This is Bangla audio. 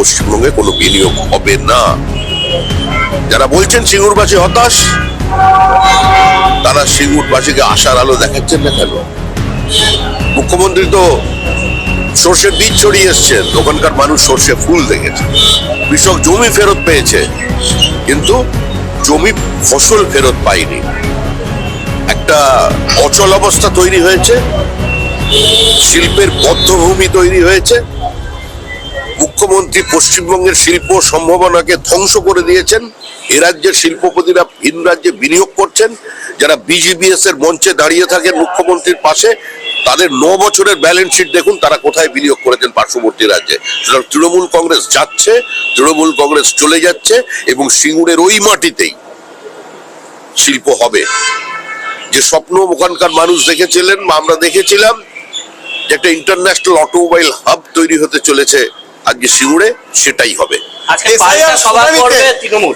পশ্চিমবঙ্গে কোনো বিনিয়োগ হবে না। যারা বলছেন সিঙ্গুরবাসী হতাশ, তারা সিঙ্গুরবাসীকে আশার আলো দেখাচ্ছেন না কেন? মুখ্যমন্ত্রী তো সর্ষের বীজ ছড়িয়ে এসছেন, ওখানকার মানুষ সর্ষে ফুল দেখেছে। কৃষক জমি ফেরত পেয়েছে, কিন্তু জমি ফসল ফেরত পায়নি। একটা অচল অবস্থা তৈরি হয়েছে, শিল্পের বদ্ধভূমি তৈরি হয়েছে। মুখ্যমন্ত্রী পশ্চিমবঙ্গের শিল্প সম্ভাবনাকে ধ্বংস করে দিয়েছেন। এ রাজ্যের শিল্পপতিরা ভিন রাজ্যে বিনিয়োগ করছেন। যারা বিজিবিএস এর মঞ্চে দাঁড়িয়ে থাকেন মুখ্যমন্ত্রীর পাশে, তাদের 9 বছরের ব্যালেন্স শিট দেখুন, তারা কোথায় বিনিয়োগ করেছেন পার্শ্ববর্তী রাজ্যে। সুতরাং তৃণমূল কংগ্রেস যাচ্ছে, তৃণমূল কংগ্রেস চলে যাচ্ছে, এবং সিঙ্গুরের ওই মাটিতেই শিল্প হবে। যে স্বপ্ন ওখানকার মানুষ দেখেছিলেন, আমরা দেখেছিলাম, যে একটা ইন্টারন্যাশনাল অটোমোবাইল হাব তৈরি হতে চলেছে আজকে সিঙ্গুরে, সেটাই হবে। আজকে পাল্টা সভা করবে তৃণমূল।